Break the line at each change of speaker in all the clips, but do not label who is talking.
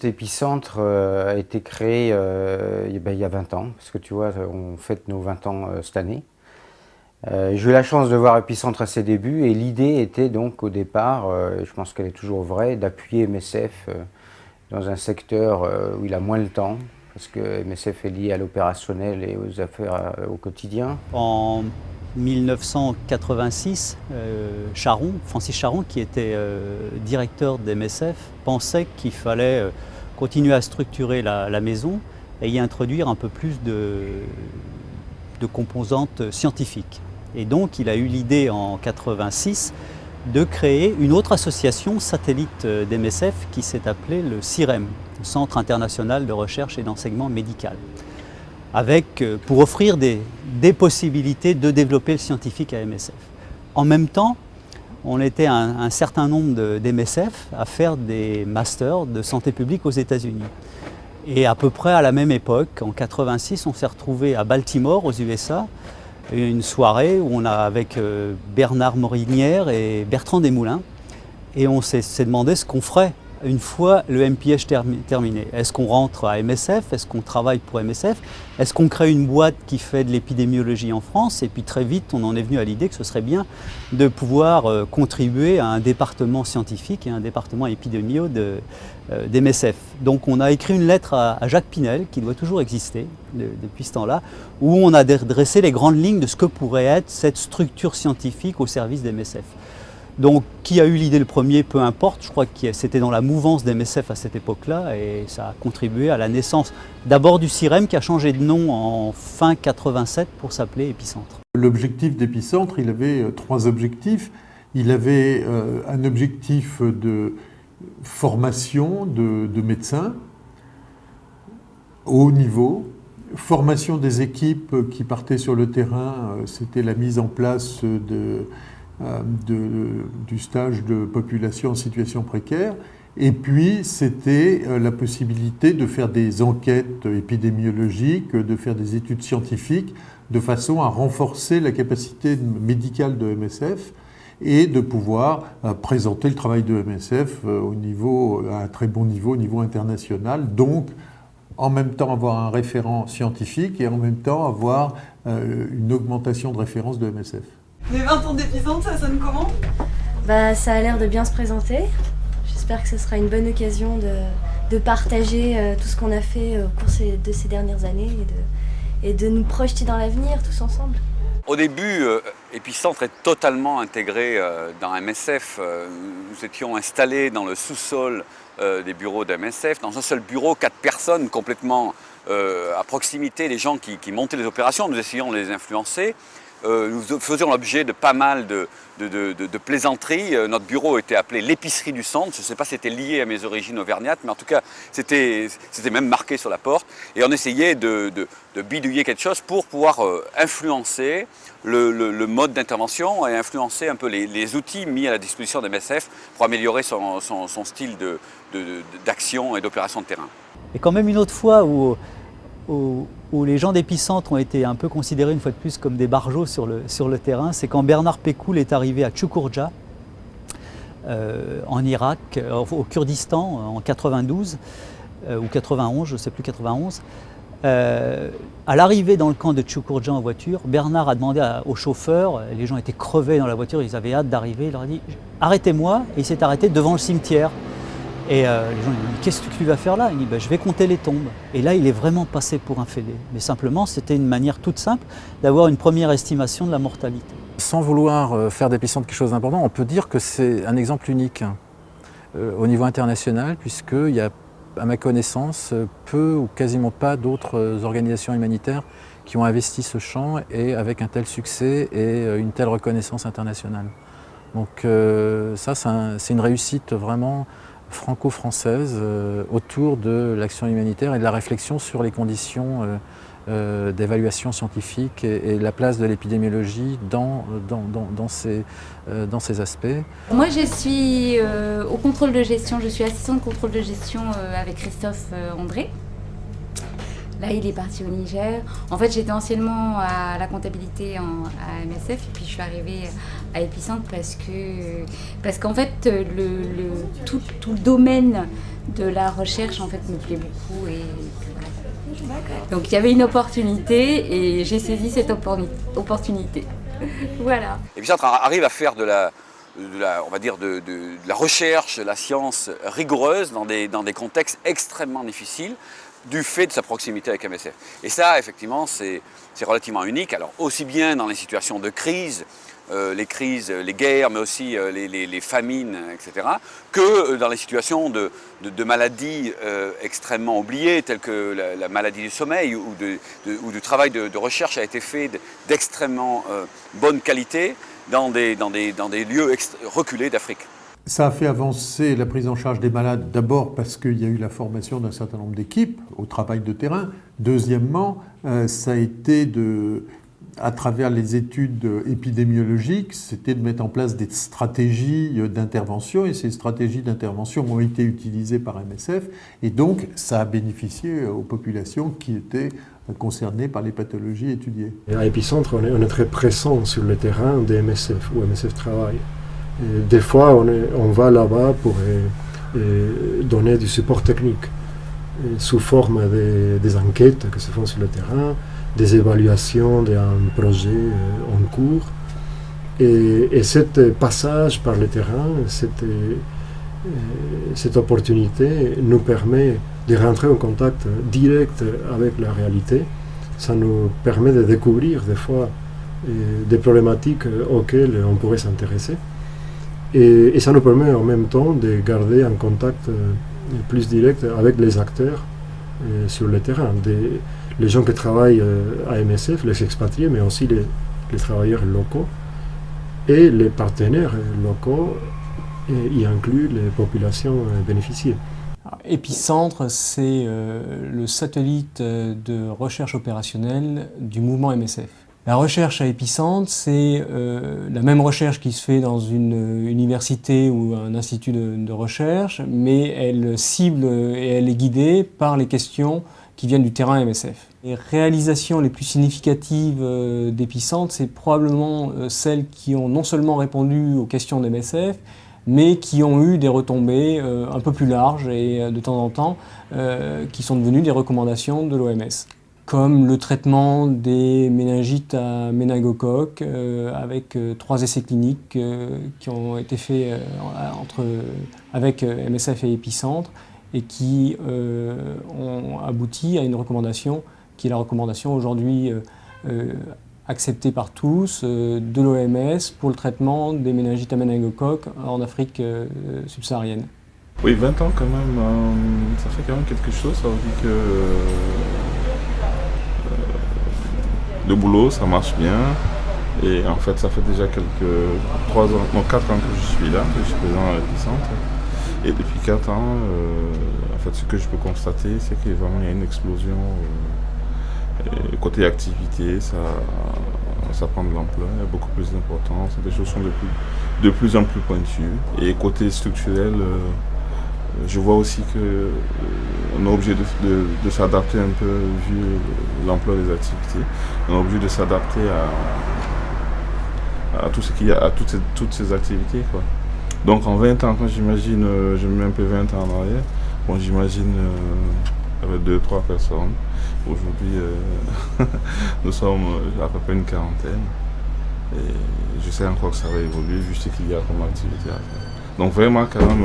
Épicentre a été créé il y a 20 ans, parce que tu vois, on fête nos 20 ans cette année. J'ai eu la chance de voir Épicentre à ses débuts et l'idée était donc au départ, je pense qu'elle est toujours vraie, d'appuyer MSF dans un secteur où il a moins le temps, parce que MSF est lié à l'opérationnel et aux affaires au quotidien.
En 1986, Francis Charon, qui était directeur d'MSF, pensait qu'il fallait continuer à structurer la maison et y introduire un peu plus de composantes scientifiques. Et donc il a eu l'idée en 1986 de créer une autre association satellite d'MSF qui s'est appelée le CIREM, le Centre international de recherche et d'enseignement médical, avec, pour offrir des possibilités de développer le scientifique à MSF. En même temps, on était un certain nombre d'MSF à faire des masters de santé publique aux États-Unis. Et à peu près à la même époque, en 1986, on s'est retrouvé à Baltimore, aux USA, une soirée où on a avec Bernard Morinière et Bertrand Desmoulins, et on s'est demandé ce qu'on ferait une fois le MPH terminé. Est-ce qu'on rentre à MSF? Est-ce qu'on travaille pour MSF? Est-ce qu'on crée une boîte qui fait de l'épidémiologie en France? Et puis très vite, on en est venu à l'idée que ce serait bien de pouvoir contribuer à un département scientifique et un département épidémio d'MSF. Donc on a écrit une lettre à Jacques Pinel, qui doit toujours exister depuis ce temps-là, où on a dressé les grandes lignes de ce que pourrait être cette structure scientifique au service d'MSF. Donc, qui a eu l'idée le premier, peu importe, je crois que c'était dans la mouvance d'MSF à cette époque-là et ça a contribué à la naissance d'abord du CIREM qui a changé de nom en fin 87 pour s'appeler Épicentre.
L'objectif d'Épicentre, il avait trois objectifs. Il avait un objectif de formation de médecins au haut niveau, formation des équipes qui partaient sur le terrain, c'était la mise en place du stage de population en situation précaire. Et puis, c'était la possibilité de faire des enquêtes épidémiologiques, de faire des études scientifiques, de façon à renforcer la capacité médicale de MSF et de pouvoir présenter le travail de MSF à un très bon niveau, au niveau international. Donc, en même temps avoir un référent scientifique et en même temps avoir une augmentation de référence de MSF.
Les 20 ans d'Épicentre, ça sonne comment?
Ça a l'air de bien se présenter. J'espère que ce sera une bonne occasion de partager tout ce qu'on a fait au cours de ces dernières années et de nous projeter dans l'avenir tous ensemble.
Au début, Épicentre est totalement intégré dans MSF. Nous étions installés dans le sous-sol des bureaux d'MSF, dans un seul bureau, 4 personnes complètement à proximité, les gens qui montaient les opérations, nous essayons de les influencer. Nous faisions l'objet de pas mal de plaisanteries. Notre bureau était appelé l'épicerie du centre. Je ne sais pas si c'était lié à mes origines auvergnates, mais en tout cas, c'était même marqué sur la porte. Et on essayait de bidouiller quelque chose pour pouvoir influencer le mode d'intervention et influencer un peu les outils mis à la disposition de MSF pour améliorer son style d'action et d'opération de terrain.
Et quand même une autre fois où les gens d'Épicentre ont été un peu considérés une fois de plus comme des barjots sur le terrain, c'est quand Bernard Pécoul est arrivé à Tchoukourdja, en Irak, au Kurdistan, en 92 ou 91, je ne sais plus, 91. À l'arrivée dans le camp de Tchoukourdja en voiture, Bernard a demandé au chauffeur, les gens étaient crevés dans la voiture, ils avaient hâte d'arriver, il leur a dit « Arrêtez-moi » et il s'est arrêté devant le cimetière. Et les gens lui ont dit « Qu'est-ce que tu vas faire là ?» Il dit « Je vais compter les tombes ». Et là, il est vraiment passé pour un fêlé. Mais simplement, c'était une manière toute simple d'avoir une première estimation de la mortalité.
Sans vouloir faire d'Épicentre quelque chose d'important, on peut dire que c'est un exemple unique au niveau international, puisqu'il y a, à ma connaissance, peu ou quasiment pas d'autres organisations humanitaires qui ont investi ce champ et avec un tel succès et une telle reconnaissance internationale. Donc ça, c'est une réussite vraiment franco-française autour de l'action humanitaire et de la réflexion sur les conditions d'évaluation scientifique et la place de l'épidémiologie dans ces aspects.
Moi je suis au contrôle de gestion, je suis assistante contrôle de gestion avec Christophe André. Là, il est parti au Niger. En fait, j'étais anciennement à la comptabilité à MSF et puis je suis arrivée à Epicentre parce qu'en fait, tout le domaine de la recherche en fait me plaît beaucoup et voilà. Donc il y avait une opportunité et j'ai saisi cette opportunité. Voilà.
Epicentre arrive à faire on va dire de la recherche, de la science rigoureuse dans des contextes extrêmement difficiles du fait de sa proximité avec MSF. Et ça, effectivement, c'est relativement unique. Alors, aussi bien dans les situations de crise, les crises, les guerres, mais aussi les famines, etc., que dans les situations de maladies extrêmement oubliées, telles que la maladie du sommeil, où du travail de recherche a été fait d'extrêmement bonne qualité dans des lieux reculés d'Afrique.
Ça a fait avancer la prise en charge des malades, d'abord parce qu'il y a eu la formation d'un certain nombre d'équipes au travail de terrain. Deuxièmement, ça a été à travers les études épidémiologiques, c'était de mettre en place des stratégies d'intervention, et ces stratégies d'intervention ont été utilisées par MSF, et donc ça a bénéficié aux populations qui étaient concernées par les pathologies étudiées.
À Epicentre, on est très présent sur le terrain de MSF, où MSF travaille. Et des fois, on va là-bas pour donner du support technique, sous forme des enquêtes qui se font sur le terrain, des évaluations d'un projet en cours. Et ce passage par le terrain, cette opportunité nous permet de rentrer en contact direct avec la réalité. Ça nous permet de découvrir des fois des problématiques auxquelles on pourrait s'intéresser. Et ça nous permet en même temps de garder un contact plus direct avec les acteurs sur le terrain. Les gens qui travaillent à MSF, les expatriés, mais aussi les travailleurs locaux et les partenaires locaux, y incluent les populations bénéficiaires.
Epicentre, c'est le satellite de recherche opérationnelle du mouvement MSF. La recherche à Epicentre, c'est la même recherche qui se fait dans une université ou un institut de recherche, mais elle cible et elle est guidée par les questions qui viennent du terrain MSF. Les réalisations les plus significatives d'Epicentre, c'est probablement celles qui ont non seulement répondu aux questions d'MSF, mais qui ont eu des retombées un peu plus larges et de temps en temps qui sont devenues des recommandations de l'OMS. Comme le traitement des méningites à méningocoque avec 3 essais cliniques qui ont été faits avec MSF et Epicentre et qui ont abouti à une recommandation qui est la recommandation aujourd'hui acceptée par tous de l'OMS pour le traitement des méningites à méningocoque en Afrique subsaharienne.
Oui, 20 ans quand même, ça fait quand même quelque chose, ça veut dire que le boulot, ça marche bien. Et en fait, ça fait déjà 4 ans que je suis là, que je suis présent à Epicentre. Et depuis 4 ans, en fait, ce que je peux constater, c'est qu'il y a une explosion. Côté activité, ça prend de l'ampleur, il y a beaucoup plus d'importance, les choses sont de plus en plus pointues. Et côté structurel, je vois aussi qu'on est obligé de s'adapter un peu vu l'ampleur des activités. On est obligé de s'adapter à tout ce qu'il y a, à toutes ces activités, quoi. Donc en 20 ans, quand j'imagine, je mets un peu 20 ans en arrière, bon, j'imagine avec 2-3 personnes. Aujourd'hui, nous sommes à peu près une quarantaine. Et je sais encore que ça va évoluer vu ce qu'il y a comme activité à faire. Donc vraiment, quand même,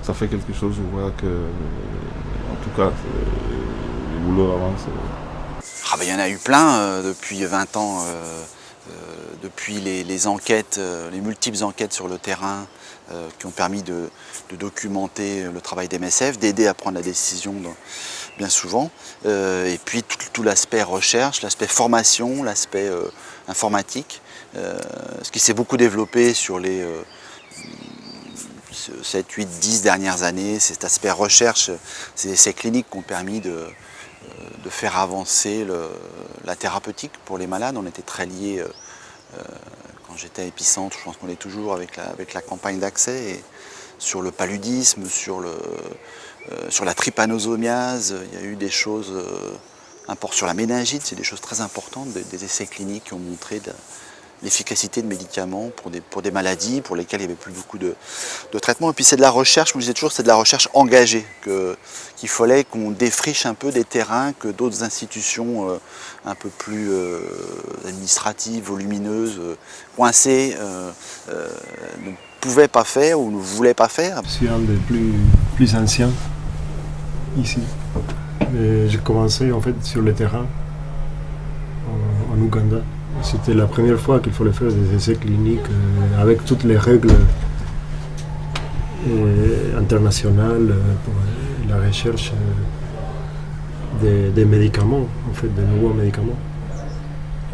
ça fait quelque chose. Je vois que, en tout cas, le boulot avance.
Ah ben, il y en a eu plein depuis 20 ans, depuis les enquêtes, les multiples enquêtes sur le terrain qui ont permis de documenter le travail d'MSF, d'aider à prendre la décision bien souvent, et puis tout l'aspect recherche, l'aspect formation, l'aspect informatique, ce qui s'est beaucoup développé sur les 7, 8, 10 dernières années, cet aspect recherche, ces essais cliniques qui ont permis de faire avancer la thérapeutique pour les malades. On était très liés, quand j'étais à Epicentre, je pense qu'on est toujours avec la campagne d'accès, sur le paludisme, sur sur la trypanosomiase, il y a eu des choses sur la méningite, c'est des choses très importantes, des essais cliniques qui ont montré l'efficacité de médicaments pour des maladies pour lesquelles il n'y avait plus beaucoup de traitements. Et puis c'est de la recherche, je me disais toujours, c'est de la recherche engagée, qu'il fallait qu'on défriche un peu des terrains que d'autres institutions un peu plus administratives, volumineuses, coincées, ne pouvaient pas faire ou ne voulaient pas faire.
Je suis un des plus anciens ici. J'ai commencé en fait sur le terrain en Ouganda. C'était la première fois qu'il fallait faire des essais cliniques avec toutes les règles internationales pour la recherche des médicaments, en fait, de nouveaux médicaments.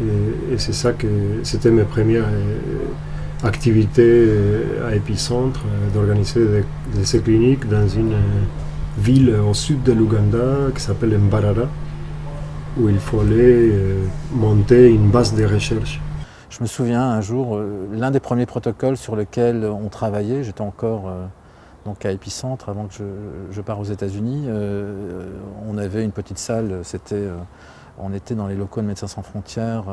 Et c'est ça que c'était mes premières activités à Épicentre, d'organiser des essais cliniques dans une ville au sud de l'Ouganda qui s'appelle Mbarara, où il fallait monter une base de recherche.
Je me souviens un jour, l'un des premiers protocoles sur lesquels on travaillait, j'étais encore donc à Épicentre avant que je parte aux États-Unis, on avait une petite salle, on était dans les locaux de Médecins sans frontières,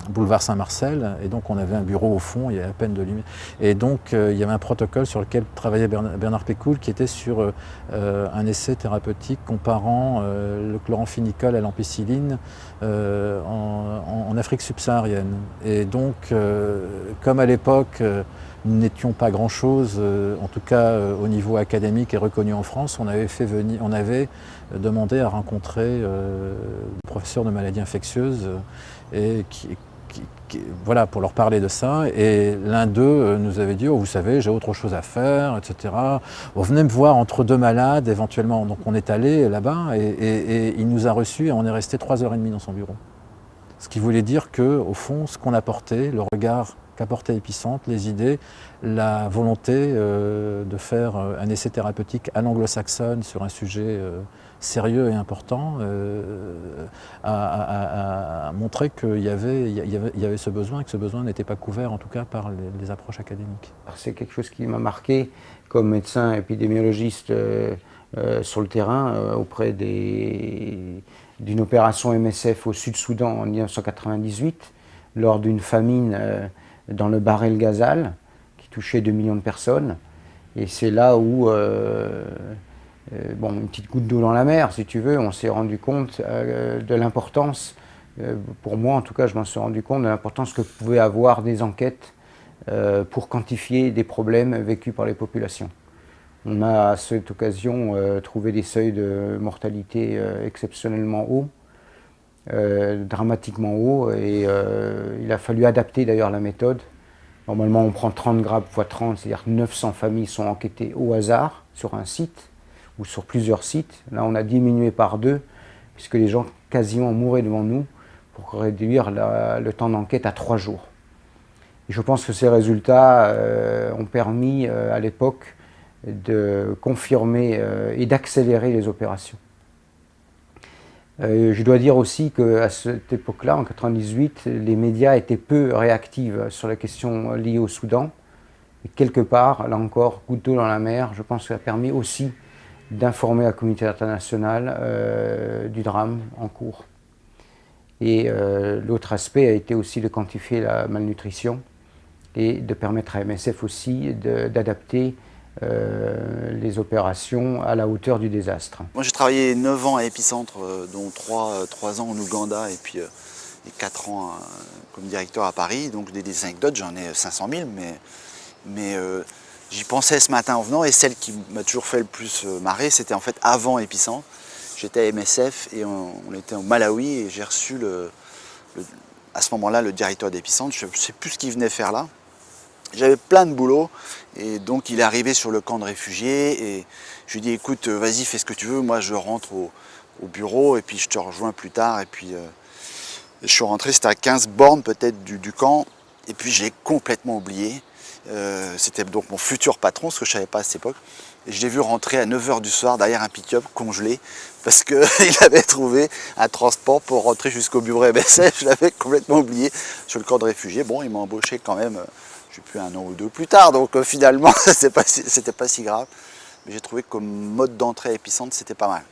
boulevard Saint-Marcel, et donc on avait un bureau au fond, il y avait à peine de lumière. Et donc il y avait un protocole sur lequel travaillait Bernard Pécoul qui était sur un essai thérapeutique comparant le chloramphénicol à l'ampicilline en Afrique subsaharienne. Et donc, comme à l'époque, nous n'étions pas grand-chose, en tout cas au niveau académique et reconnu en France, on avait demandé à rencontrer des professeurs de maladies infectieuses et voilà, pour leur parler de ça. Et l'un d'eux nous avait dit « Oh, vous savez, j'ai autre chose à faire, etc. Bon, venez me voir entre deux malades, éventuellement. » Donc on est allé là-bas et il nous a reçus et on est resté 3h30 dans son bureau. Ce qui voulait dire qu'au fond, ce qu'on apportait, le regard qu'apportait Épicentre, les idées, la volonté de faire un essai thérapeutique à l'anglo-saxonne sur un sujet sérieux et important, a montré qu'il y avait ce besoin et que ce besoin n'était pas couvert en tout cas par les approches académiques.
C'est quelque chose qui m'a marqué comme médecin épidémiologiste sur le terrain auprès d'une opération MSF au Sud-Soudan en 1998 lors d'une famine dans le Bahr el Ghazal qui touchait 2 millions de personnes. Et c'est là où, une petite goutte d'eau dans la mer, si tu veux, on s'est rendu compte de l'importance, pour moi en tout cas, je m'en suis rendu compte de l'importance que pouvaient avoir des enquêtes pour quantifier des problèmes vécus par les populations. On a à cette occasion trouvé des seuils de mortalité exceptionnellement hauts, dramatiquement hauts, et il a fallu adapter d'ailleurs la méthode. Normalement on prend 30 grammes x 30, c'est-à-dire que 900 familles sont enquêtées au hasard sur un site ou sur plusieurs sites. Là on a diminué par 2 puisque les gens quasiment mouraient devant nous pour réduire le temps d'enquête à 3 jours. Et je pense que ces résultats ont permis à l'époque de confirmer et d'accélérer les opérations. Je dois dire aussi qu'à cette époque-là, en 1998, les médias étaient peu réactifs sur la question liée au Soudan. Et quelque part, là encore, goutte d'eau dans la mer, je pense que ça a permis aussi d'informer la communauté internationale du drame en cours. Et l'autre aspect a été aussi de quantifier la malnutrition et de permettre à MSF aussi d'adapter les opérations à la hauteur du désastre.
Moi j'ai travaillé 9 ans à Épicentre, dont 3 ans en Ouganda et puis 4 ans comme directeur à Paris. Donc des anecdotes, j'en ai 500 000, mais j'y pensais ce matin en venant, et celle qui m'a toujours fait le plus marrer, c'était en fait avant Épicentre. J'étais à MSF et on était au Malawi et j'ai reçu à ce moment-là le directeur d'Épicentre. Je ne sais plus ce qu'il venait faire là. J'avais plein de boulot et donc il est arrivé sur le camp de réfugiés et je lui ai dit écoute vas-y fais ce que tu veux, moi je rentre au bureau et puis je te rejoins plus tard. Et puis je suis rentré, c'était à 15 bornes peut-être du camp et puis je l'ai complètement oublié. C'était donc mon futur patron, ce que je ne savais pas à cette époque. Et je l'ai vu rentrer à 9 h du soir derrière un pick-up congelé parce qu'il avait trouvé un transport pour rentrer jusqu'au bureau MSF. Je l'avais complètement oublié sur le camp de réfugiés. Bon, il m'a embauché quand même je sais plus, 1 an ou 2 plus tard, donc finalement c'était pas si grave. Mais j'ai trouvé que comme mode d'entrée à Epicentre, c'était pas mal.